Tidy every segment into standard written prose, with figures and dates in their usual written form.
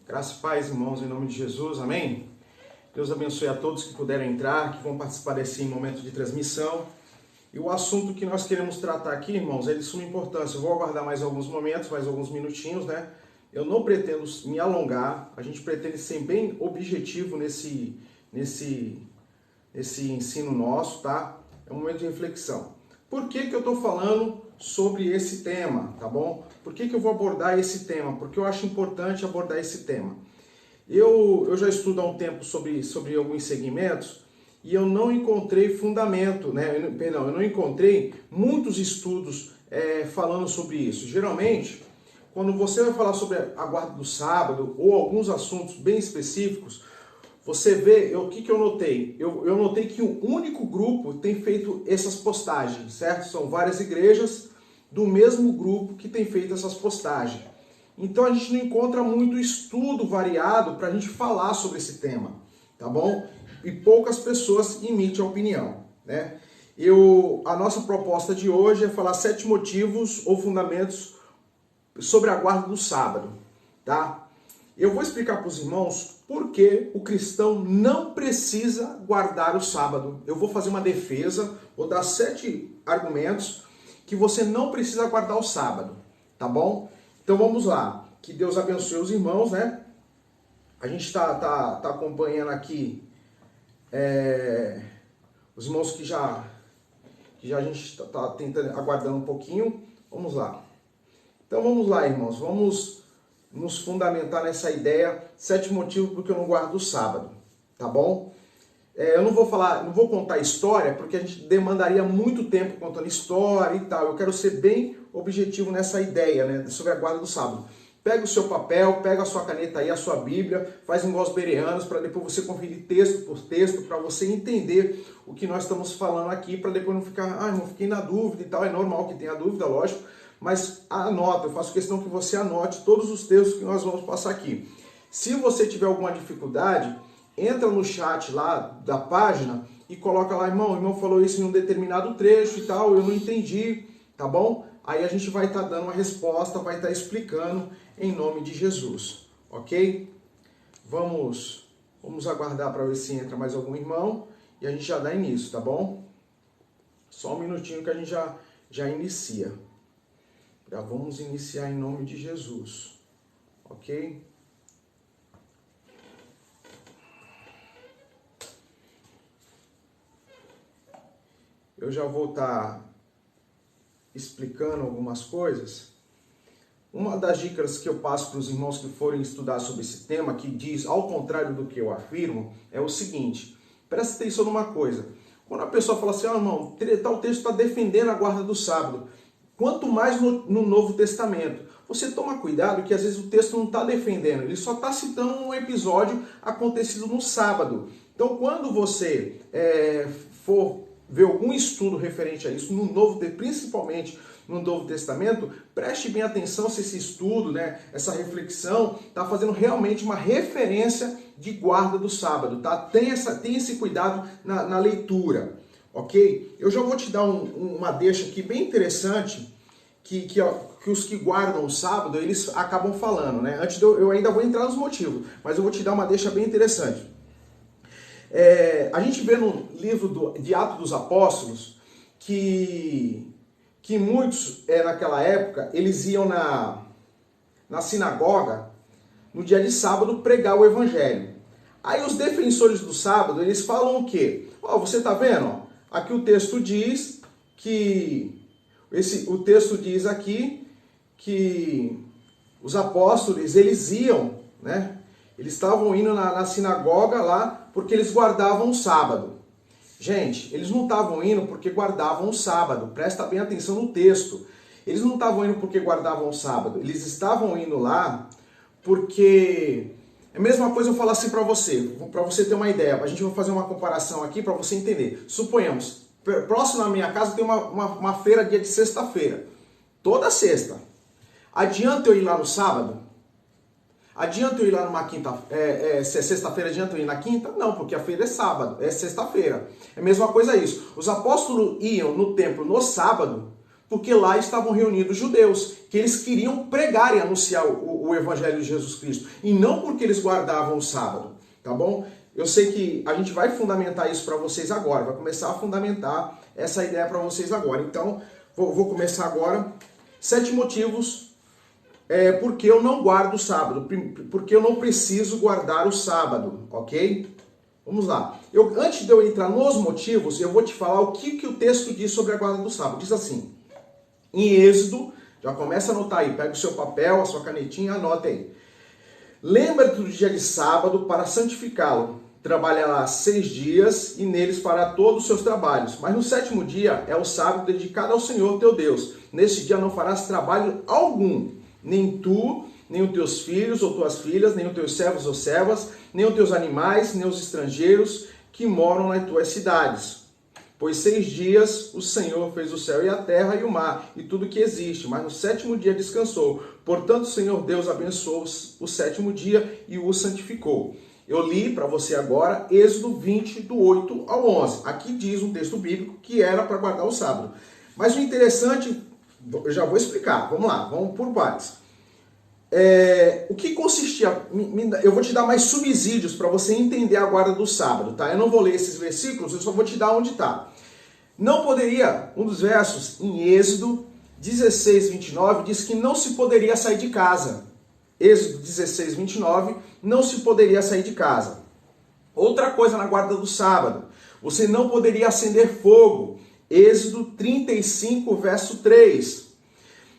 Graças e paz, irmãos, em nome de Jesus, amém? Deus abençoe a todos que puderam entrar, que vão participar desse momento de transmissão. E o assunto que nós queremos tratar aqui, irmãos, é de suma importância. Eu vou aguardar mais alguns momentos, mais alguns minutinhos, né? Eu não pretendo me alongar, a gente pretende ser bem objetivo nesse ensino nosso, tá? É um momento de reflexão. Por que eu estou falando sobre esse tema, tá bom? Por que eu vou abordar esse tema? Porque eu acho importante abordar esse tema. Eu já estudo há um tempo sobre alguns segmentos e eu não encontrei fundamento, né? Eu não encontrei muitos estudos falando sobre isso. Geralmente, quando você vai falar sobre a guarda do sábado ou alguns assuntos bem específicos, você vê, o que eu notei? Eu notei que um único grupo tem feito essas postagens, certo? São várias igrejas do mesmo grupo que tem feito essas postagens. Então a gente não encontra muito estudo variado para a gente falar sobre esse tema, tá bom? E poucas pessoas emitem a opinião, né? A nossa proposta de hoje é falar 7 motivos ou fundamentos sobre a guarda do sábado, tá? Eu vou explicar para os irmãos por que o cristão não precisa guardar o sábado. Eu vou fazer uma defesa, vou dar 7 argumentos que você não precisa guardar o sábado, tá bom? Então vamos lá, que Deus abençoe os irmãos, né? A gente está acompanhando aqui os irmãos que já a gente está tentando, aguardando um pouquinho. Vamos lá. Então vamos lá, irmãos, vamos nos fundamentar nessa ideia, 7 motivos porque eu não guardo o sábado, tá bom? Eu não vou contar história, porque a gente demandaria muito tempo contando história e tal. Eu quero ser bem objetivo nessa ideia, né, sobre a guarda do sábado. Pega o seu papel, pega a sua caneta aí, a sua Bíblia, faz igual os bereanos, para depois você conferir texto por texto, para você entender o que nós estamos falando aqui, para depois não ficar, irmão, fiquei na dúvida e tal. É normal que tenha dúvida, lógico, mas anota, eu faço questão que você anote todos os textos que nós vamos passar aqui. Se você tiver alguma dificuldade, entra no chat lá da página e coloca lá, irmão, o irmão falou isso em um determinado trecho e tal, eu não entendi, tá bom? Aí a gente vai estar dando uma resposta, vai estar explicando em nome de Jesus, ok? Vamos aguardar para ver se entra mais algum irmão e a gente já dá início, tá bom? Só um minutinho que a gente já inicia. Já vamos iniciar em nome de Jesus, ok? Eu já vou estar explicando algumas coisas. Uma das dicas que eu passo para os irmãos que forem estudar sobre esse tema, que diz ao contrário do que eu afirmo, é o seguinte: presta atenção numa coisa. Quando a pessoa fala assim, irmão, tal texto está defendendo a guarda do sábado, quanto mais no Novo Testamento. Você toma cuidado que às vezes o texto não está defendendo, ele só está citando um episódio acontecido no sábado. Então quando você for ver algum estudo referente a isso, principalmente no Novo Testamento, preste bem atenção se esse estudo, né, essa reflexão, está fazendo realmente uma referência de guarda do sábado, tá? Tem esse cuidado na leitura, ok? Eu já vou te dar uma deixa aqui bem interessante, que os que guardam o sábado, eles acabam falando, né? Eu ainda vou entrar nos motivos, mas eu vou te dar uma deixa bem interessante. A gente vê no livro de Atos dos Apóstolos que muitos, naquela época, eles iam na sinagoga no dia de sábado pregar o evangelho. Aí os defensores do sábado, eles falam o quê? Você está vendo? Aqui o texto diz o texto diz aqui que os apóstolos, eles iam, né? Eles estavam indo na sinagoga lá porque eles guardavam o sábado. Gente, eles não estavam indo porque guardavam o sábado. Presta bem atenção no texto. Eles não estavam indo porque guardavam o sábado. Eles estavam indo lá porque... É a mesma coisa eu falar assim para você ter uma ideia. A gente vai fazer uma comparação aqui para você entender. Suponhamos, próximo da minha casa tem uma feira dia de sexta-feira. Toda sexta. Adianta eu ir lá no sábado? Adianta eu ir lá numa quinta, sexta-feira, adianta eu ir na quinta? Não, porque a feira é sábado, é sexta-feira. É a mesma coisa isso. Os apóstolos iam no templo no sábado, Porque lá estavam reunidos judeus, que eles queriam pregar e anunciar o evangelho de Jesus Cristo, e não porque eles guardavam o sábado, tá bom? Eu sei que a gente vai fundamentar isso para vocês agora, vai começar a fundamentar essa ideia para vocês agora. Então, vou começar agora. 7 motivos porque eu não guardo o sábado, porque eu não preciso guardar o sábado, ok? Vamos lá. Antes de eu entrar nos motivos, eu vou te falar o que o texto diz sobre a guarda do sábado. Diz assim, em Êxodo, já começa a anotar aí, pega o seu papel, a sua canetinha, anota aí. Lembra-te do dia de sábado para santificá-lo. Trabalhará 6 dias e neles fará todos os seus trabalhos. Mas no 7º dia é o sábado dedicado ao Senhor teu Deus. Nesse dia não farás trabalho algum, nem tu, nem os teus filhos ou tuas filhas, nem os teus servos ou servas, nem os teus animais, nem os estrangeiros que moram nas tuas cidades. Pois 6 dias o Senhor fez o céu e a terra e o mar e tudo que existe, mas no 7º dia descansou. Portanto, o Senhor Deus abençoou o 7º dia e o santificou. Eu li para você agora Êxodo 20, do 8 ao 11. Aqui diz um texto bíblico que era para guardar o sábado. Mas o interessante, eu já vou explicar. Vamos lá, vamos por partes. O que consistia... Eu vou te dar mais subsídios para você entender a guarda do sábado, tá? Eu não vou ler esses versículos, eu só vou te dar onde está. Não poderia, um dos versos em Êxodo 16, 29, diz que não se poderia sair de casa. Êxodo 16, 29, não se poderia sair de casa. Outra coisa na guarda do sábado, você não poderia acender fogo. Êxodo 35, verso 3.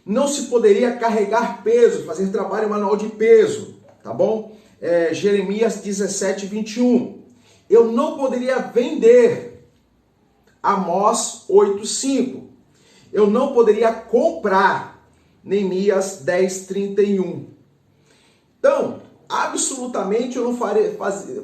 Não se poderia carregar peso, fazer trabalho manual de peso, tá bom? Jeremias 17, 21. Eu não poderia vender. Amós 8, 5. Eu não poderia comprar. Neemias 10, 31. Então, absolutamente eu não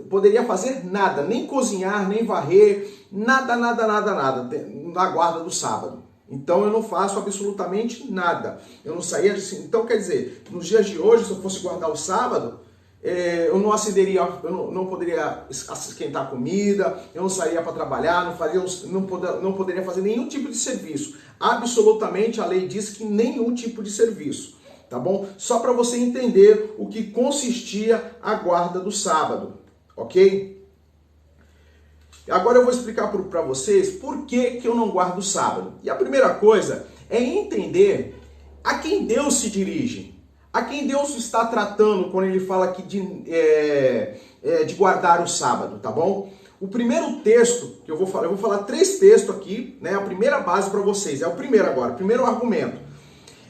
poderia fazer nada, nem cozinhar, nem varrer, nada na guarda do sábado. Então eu não faço absolutamente nada. Eu não saía assim. Então quer dizer, nos dias de hoje, se eu fosse guardar o sábado, eu não acenderia, eu não poderia esquentar comida, eu não sairia para trabalhar, não poderia fazer nenhum tipo de serviço. Absolutamente a lei diz que nenhum tipo de serviço. Tá bom? Só para você entender o que consistia a guarda do sábado, ok? Agora eu vou explicar para vocês por que eu não guardo o sábado. E a primeira coisa é entender a quem Deus se dirige, a quem Deus está tratando quando ele fala aqui de guardar o sábado, tá bom? O primeiro texto que eu vou falar 3 textos aqui, né? A primeira base para vocês, é o primeiro agora, o primeiro argumento.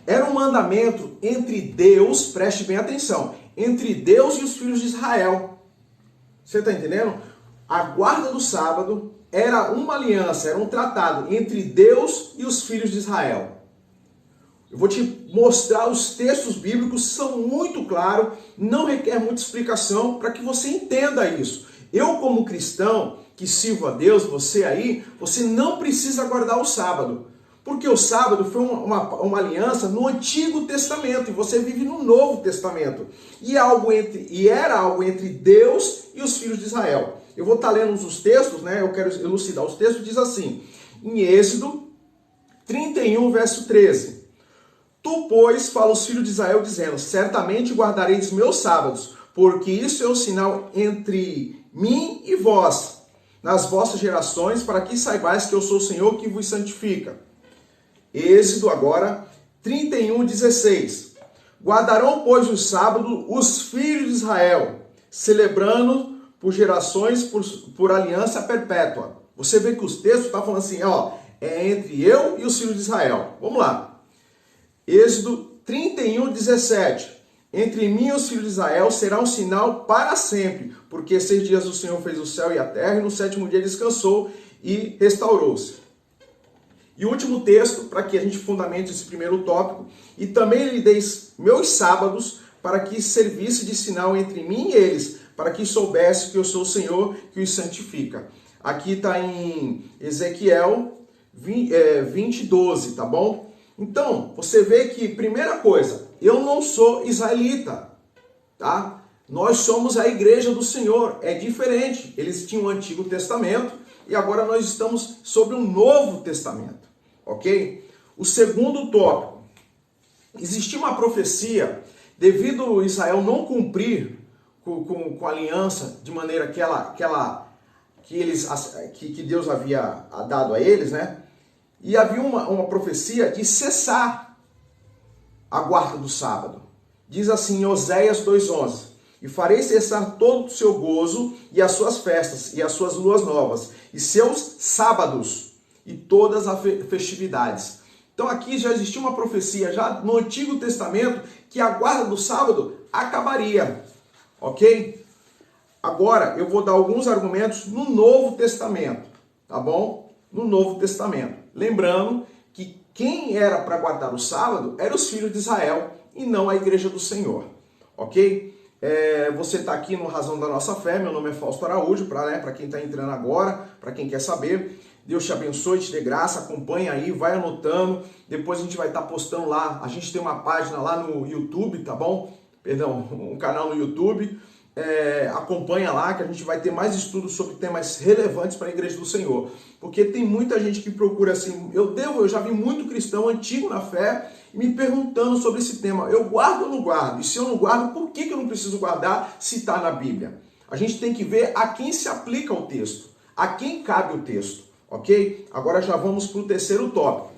Era um mandamento entre Deus, preste bem atenção, entre Deus e os filhos de Israel. Você está entendendo? A guarda do sábado era uma aliança, era um tratado entre Deus e os filhos de Israel. Eu vou te mostrar os textos bíblicos, são muito claros, não requer muita explicação para que você entenda isso. Eu, como cristão que sirvo a Deus, você aí, você não precisa guardar o sábado. Porque o sábado foi uma aliança no Antigo Testamento e você vive no Novo Testamento. E era algo entre Deus e os filhos de Israel. Eu vou estar lendo os textos, né? Eu quero elucidar os textos. Diz assim, em Êxodo 31, verso 13. Tu, pois, fala aos filhos de Israel, dizendo, certamente guardareis meus sábados, porque isso é o sinal entre mim e vós, nas vossas gerações, para que saibais que eu sou o Senhor que vos santifica. Êxodo agora 31, 16. Guardarão, pois, o sábado os filhos de Israel, celebrando por gerações, por aliança perpétua. Você vê que os textos estão falando assim, ó, é entre eu e os filhos de Israel. Vamos lá. Êxodo 31, 17. Entre mim e os filhos de Israel será um sinal para sempre, porque 6 dias o Senhor fez o céu e a terra, e no 7º dia descansou e restaurou-se. E o último texto, para que a gente fundamente esse primeiro tópico, e também lhe deis meus sábados, para que servisse de sinal entre mim e eles, para que soubesse que eu sou o Senhor que os santifica. Aqui está em Ezequiel 20, 12, tá bom? Então, você vê que, primeira coisa, eu não sou israelita, tá? Nós somos a igreja do Senhor, é diferente. Eles tinham o Antigo Testamento e agora nós estamos sobre um Novo Testamento, ok? O segundo tópico, existia uma profecia, devido a Israel não cumprir com a aliança de maneira que Deus havia dado a eles, né? E havia uma profecia de cessar a guarda do sábado. Diz assim em Oséias 2:11: e farei cessar todo o seu gozo, e as suas festas, e as suas luas novas, e seus sábados, e todas as festividades. Então aqui já existia uma profecia, já no Antigo Testamento, que a guarda do sábado acabaria. Ok? Agora eu vou dar alguns argumentos no Novo Testamento, tá bom? No Novo Testamento. Lembrando que quem era para guardar o sábado eram os filhos de Israel e não a igreja do Senhor. Ok? Você está aqui no Razão da Nossa Fé, meu nome é Fausto Araújo, para quem está entrando agora, para quem quer saber. Deus te abençoe, te dê graça, acompanha aí, vai anotando, depois a gente vai estar postando lá, a gente tem uma página lá no YouTube, tá bom? Perdão, um canal no YouTube, acompanha lá que a gente vai ter mais estudos sobre temas relevantes para a Igreja do Senhor, porque tem muita gente que procura assim, eu já vi muito cristão antigo na fé, me perguntando sobre esse tema, eu guardo ou não guardo? E se eu não guardo, por que eu não preciso guardar se está na Bíblia? A gente tem que ver a quem se aplica o texto, a quem cabe o texto, ok? Agora já vamos para o terceiro tópico.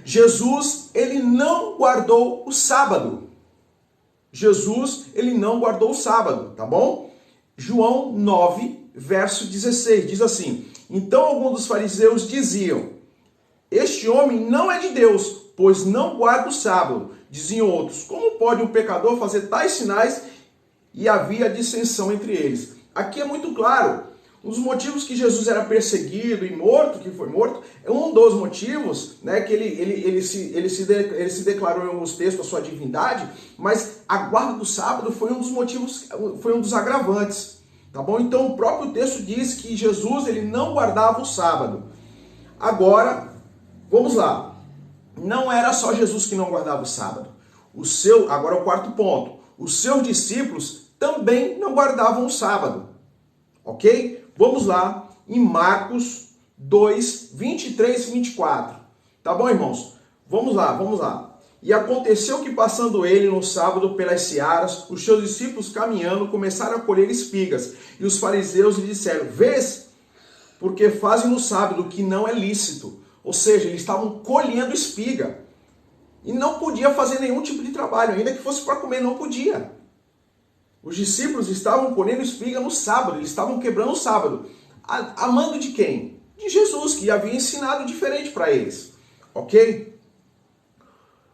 Jesus, ele não guardou o sábado. Jesus, ele não guardou o sábado, tá bom? João 9, verso 16, diz assim: então alguns dos fariseus diziam, este homem não é de Deus, pois não guarda o sábado. Diziam outros, como pode um pecador fazer tais sinais? E havia dissensão entre eles. Aqui é muito claro, um dos motivos que Jesus era perseguido e morto, que foi morto, é um dos motivos, né, que ele se declarou em alguns textos a sua divindade, mas a guarda do sábado foi um dos motivos, foi um dos agravantes, tá bom? Então o próprio texto diz que Jesus, ele não guardava o sábado. Agora, vamos lá. Não era só Jesus que não guardava o sábado. Agora é o quarto ponto. Os seus discípulos também não guardavam o sábado. Ok? Vamos lá em Marcos 2, 23 e 24. Tá bom, irmãos? Vamos lá. E aconteceu que, passando ele no sábado pelas searas, os seus discípulos caminhando começaram a colher espigas. E os fariseus lhe disseram, vês, porque fazem no sábado o que não é lícito. Ou seja, eles estavam colhendo espiga. E não podia fazer nenhum tipo de trabalho, ainda que fosse para comer, não podia. Os discípulos estavam colhendo espiga no sábado, eles estavam quebrando o sábado. A mando de quem? De Jesus, que havia ensinado diferente para eles. Ok?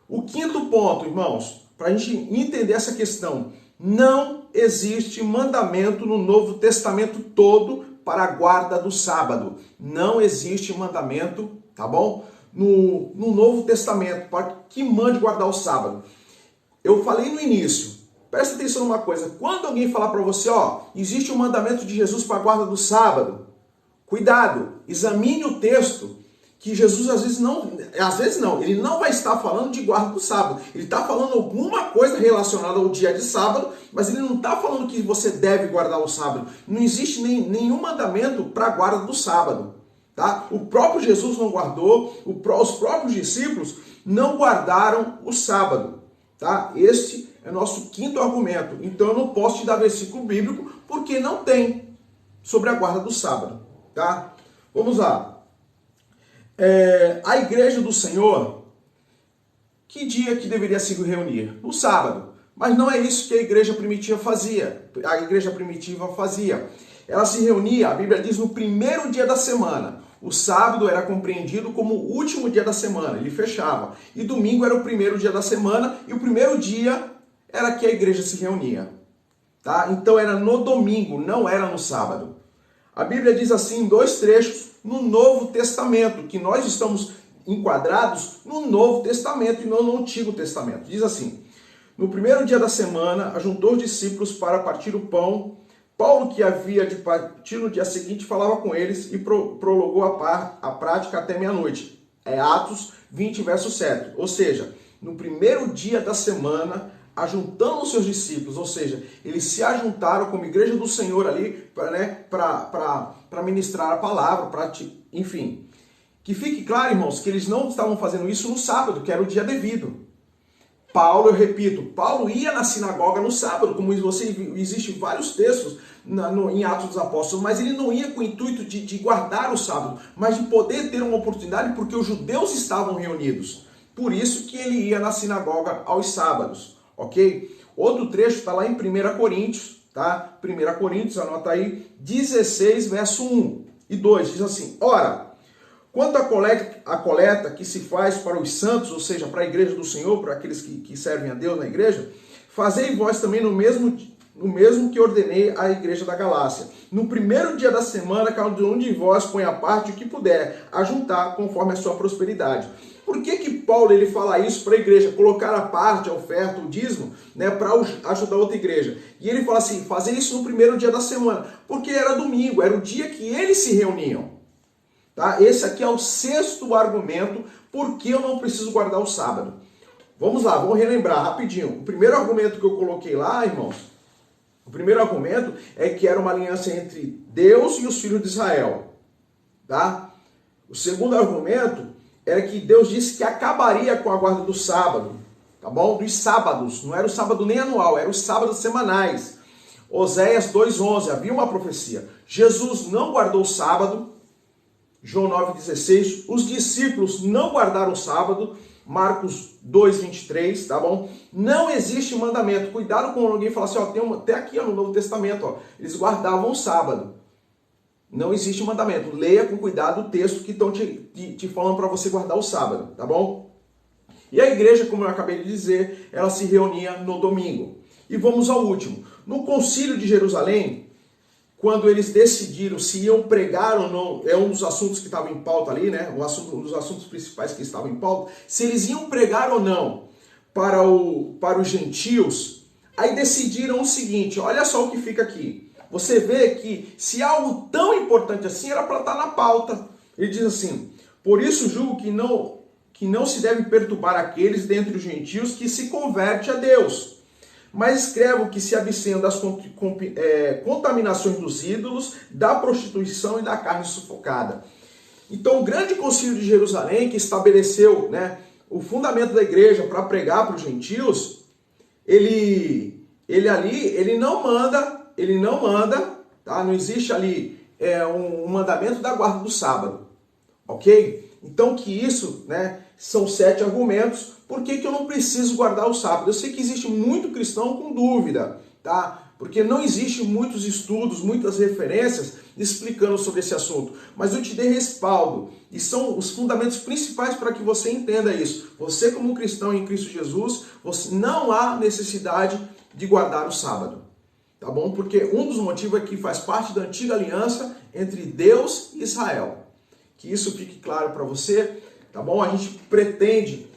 O quinto ponto, irmãos, para a gente entender essa questão. Não existe mandamento no Novo Testamento todo para a guarda do sábado. Não existe mandamento, tá bom? No Novo Testamento, para que mande guardar o sábado. Eu falei no início. Presta atenção numa coisa, quando alguém falar para você, existe um mandamento de Jesus para a guarda do sábado, cuidado, examine o texto, que Jesus às vezes não, ele não vai estar falando de guarda do sábado, ele está falando alguma coisa relacionada ao dia de sábado, mas ele não está falando que você deve guardar o sábado, não existe nenhum mandamento para a guarda do sábado, tá? O próprio Jesus não guardou, os próprios discípulos não guardaram o sábado, tá? Este é nosso quinto argumento. Então eu não posso te dar versículo bíblico porque não tem sobre a guarda do sábado, tá? Vamos lá. A igreja do Senhor, que dia que deveria se reunir? No sábado. Mas não é isso que a igreja primitiva fazia. Ela se reunia, a Bíblia diz, no primeiro dia da semana. O sábado era compreendido como o último dia da semana, ele fechava. E domingo era o primeiro dia da semana, e o primeiro dia era que a igreja se reunia. Tá? Então era no domingo, não era no sábado. A Bíblia diz assim em dois trechos no Novo Testamento, que nós estamos enquadrados no Novo Testamento e não no Antigo Testamento. Diz assim, no primeiro dia da semana, ajuntou os discípulos para partir o pão. Paulo, que havia de partir no dia seguinte, falava com eles e prolongou a prática até meia-noite. É Atos 20, verso 7. Ou seja, no primeiro dia da semana, ajuntando os seus discípulos, ou seja, eles se ajuntaram como igreja do Senhor ali, para ministrar a palavra, enfim. Que fique claro, irmãos, que eles não estavam fazendo isso no sábado, que era o dia devido. Paulo, eu repito, Paulo ia na sinagoga no sábado, como existem vários textos em Atos dos Apóstolos, mas ele não ia com o intuito de guardar o sábado, mas de poder ter uma oportunidade, porque os judeus estavam reunidos. Por isso que ele ia na sinagoga aos sábados, ok? Outro trecho está lá em 1 Coríntios, tá? 1 Coríntios, anota aí, 16, verso 1 e 2, diz assim: ora, quanto à coleta que se faz para os santos, ou seja, para a igreja do Senhor, para aqueles que servem a Deus na igreja, fazei vós também no mesmo que ordenei à igreja da Galácia. No primeiro dia da semana, cada um de vós põe à parte o que puder, a juntar conforme a sua prosperidade. Por que Paulo ele fala isso para a igreja? Colocar à parte a oferta, o dízimo, né, para ajudar outra igreja. E ele fala assim, fazer isso no primeiro dia da semana, porque era domingo, era o dia que eles se reuniam. Tá? Esse aqui é o sexto argumento por que eu não preciso guardar o sábado. Vamos lá, vamos relembrar rapidinho. O primeiro argumento que eu coloquei lá, irmãos, o primeiro argumento é que era uma aliança entre Deus e os filhos de Israel. Tá? O segundo argumento era que Deus disse que acabaria com a guarda do sábado. Tá bom? Dos sábados. Não era o sábado nem anual, era os sábados semanais. Oséias 2:11, havia uma profecia. Jesus não guardou o sábado. João 9,16, os discípulos não guardaram o sábado, Marcos 2,23, tá bom? Não existe mandamento. Cuidado quando alguém fala assim, ó, tem até aqui ó, no Novo Testamento, ó, eles guardavam o sábado. Não existe mandamento. Leia com cuidado o texto que estão te falando para você guardar o sábado, tá bom? E a igreja, como eu acabei de dizer, ela se reunia no domingo. E vamos ao último. No Concílio de Jerusalém, quando eles decidiram se iam pregar ou não, é um dos assuntos que estava em pauta ali, né? Um dos assuntos principais que estavam em pauta, se eles iam pregar ou não para os gentios, aí decidiram o seguinte, olha só o que fica aqui. Você vê que se algo tão importante assim era para estar na pauta. Ele diz assim, por isso julgo que não se deve perturbar aqueles dentre os gentios que se converte a Deus. Mas escrevo que se abstenham das contaminações dos ídolos, da prostituição e da carne sufocada. Então, o grande concílio de Jerusalém, que estabeleceu, né, o fundamento da igreja para pregar para os gentios, ele não manda, tá? Não existe ali um mandamento da guarda do sábado, ok? Então, que isso, né, são 7 argumentos. Por que eu não preciso guardar o sábado? Eu sei que existe muito cristão com dúvida, tá? Porque não existe muitos estudos, muitas referências explicando sobre esse assunto. Mas eu te dei respaldo. E são os fundamentos principais para que você entenda isso. Você como cristão em Cristo Jesus, não há necessidade de guardar o sábado. Tá bom? Porque um dos motivos é que faz parte da antiga aliança entre Deus e Israel. Que isso fique claro para você, tá bom? A gente pretende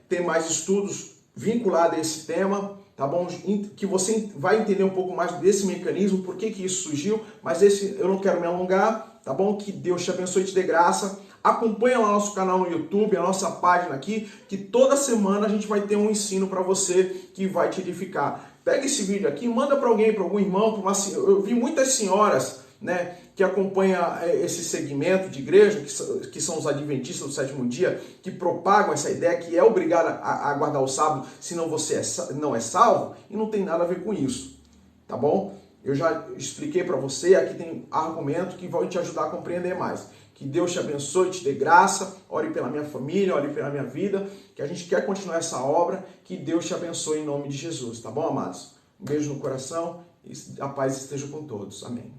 ter mais estudos vinculados a esse tema, tá bom? Que você vai entender um pouco mais desse mecanismo, por que isso surgiu, mas esse eu não quero me alongar, tá bom? Que Deus te abençoe e te dê graça. Acompanha lá nosso canal no YouTube, a nossa página aqui, que toda semana a gente vai ter um ensino para você que vai te edificar. Pega esse vídeo aqui, manda para alguém, para algum irmão, eu vi muitas senhoras, né, que acompanha esse segmento de igreja, que são os adventistas do sétimo dia, que propagam essa ideia que é obrigado a guardar o sábado, senão você não é salvo, e não tem nada a ver com isso, tá bom? Eu já expliquei para você, aqui tem argumento que vai te ajudar a compreender mais. Que Deus te abençoe, te dê graça, ore pela minha família, ore pela minha vida, que a gente quer continuar essa obra, que Deus te abençoe em nome de Jesus, tá bom, amados? Um beijo no coração e a paz esteja com todos. Amém.